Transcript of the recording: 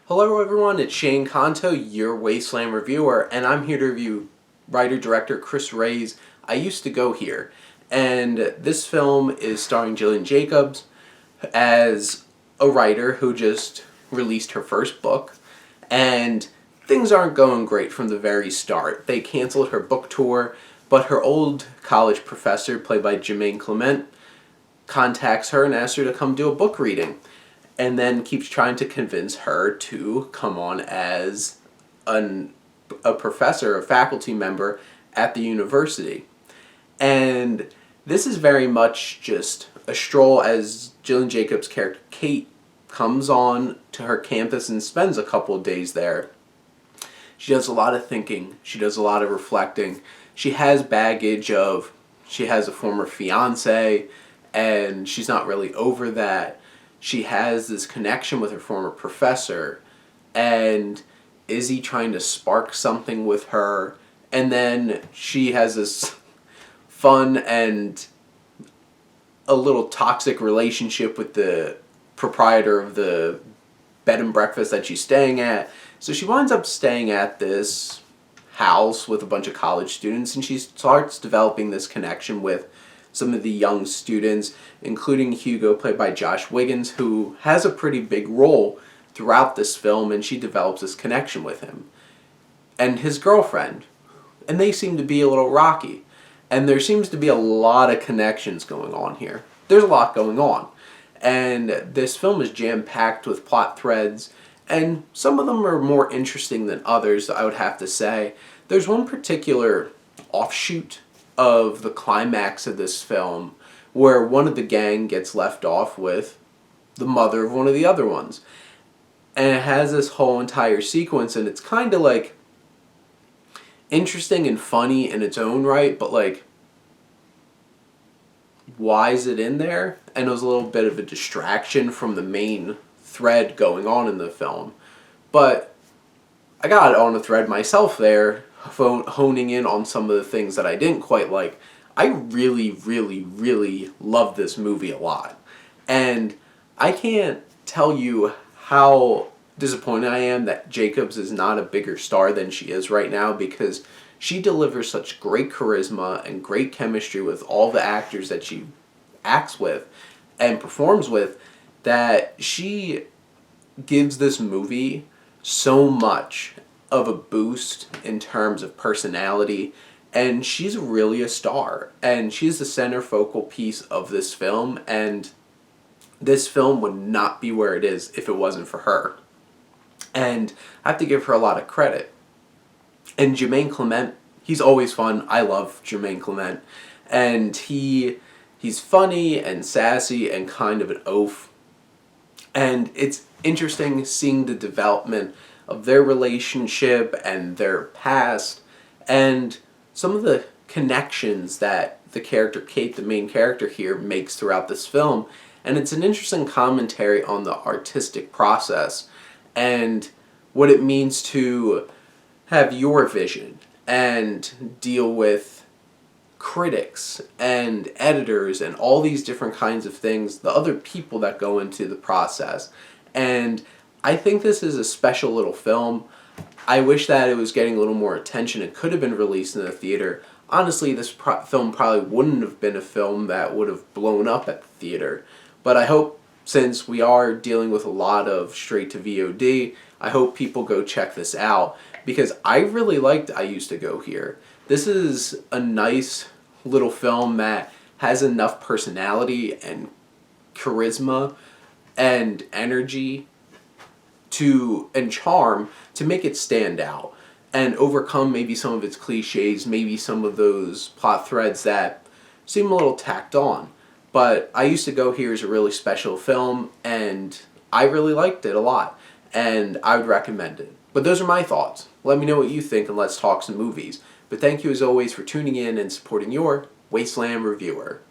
Hello everyone, it's Shane Kanto, your Wasteland reviewer, and I'm here to review writer-director Chris Ray's I Used to Go Here. And this film is starring Gillian Jacobs as a writer who just released her first book, and things aren't going great from the very start. They canceled her book tour, but her old college professor, played by Jermaine Clement, contacts her and asks her to come do a book reading, and then keeps trying to convince her to come on as a professor, a faculty member at the university. And this is very much just a stroll as Gillian Jacobs' character Kate comes on to her campus and spends a couple of days there. She does a lot of thinking, she does a lot of reflecting. She has baggage of, she has a former fiance, and she's not really over that. She has this connection with her former professor, and is he trying to spark something with her? And then she has this fun and a little toxic relationship with the proprietor of the bed and breakfast that she's staying at. So she winds up staying at this house with a bunch of college students, and she starts developing this connection with some of the young students, including Hugo, played by Josh Wiggins, who has a pretty big role throughout this film, and she develops this connection with him. And his girlfriend. And they seem to be a little rocky. And there seems to be a lot of connections going on here. There's a lot going on. And this film is jam-packed with plot threads, and some of them are more interesting than others, I would have to say. There's one particular offshoot of the climax of this film where one of the gang gets left off with the mother of one of the other ones. And it has this whole entire sequence, and it's kind of like interesting and funny in its own right, but like, why is it in there? And it was a little bit of a distraction from the main thread going on in the film. But I got on a thread myself there, honing in on some of the things that I didn't quite like. I really, really, really love this movie a lot. And I can't tell you how disappointed I am that Jacobs is not a bigger star than she is right now, because she delivers such great charisma and great chemistry with all the actors that she acts with and performs with, that she gives this movie so much of a boost in terms of personality, and she's really a star, and she's the center focal piece of this film, and this film would not be where it is if it wasn't for her. And I have to give her a lot of credit. And Jermaine Clement, he's always fun. I love Jermaine Clement, and he's funny and sassy and kind of an oaf, and it's interesting seeing the development of their relationship and their past, and some of the connections that the character Kate, the main character here, makes throughout this film. And it's an interesting commentary on the artistic process and what it means to have your vision and deal with critics and editors and all these different kinds of things, the other people that go into the process. And I think this is a special little film. I wish that it was getting a little more attention. It could have been released in the theater. Honestly, this film probably wouldn't have been a film that would have blown up at the theater. But I hope, since we are dealing with a lot of straight to VOD, I hope people go check this out, because I really liked I Used to Go Here. This is a nice little film that has enough personality and charisma and energy and charm to make it stand out and overcome maybe some of its cliches, maybe some of those plot threads that seem a little tacked on. But I Used to Go Here is a really special film, and I really liked it a lot, and I would recommend it. But those are my thoughts. Let me know what you think, and let's talk some movies. But thank you as always for tuning in and supporting your Wasteland reviewer.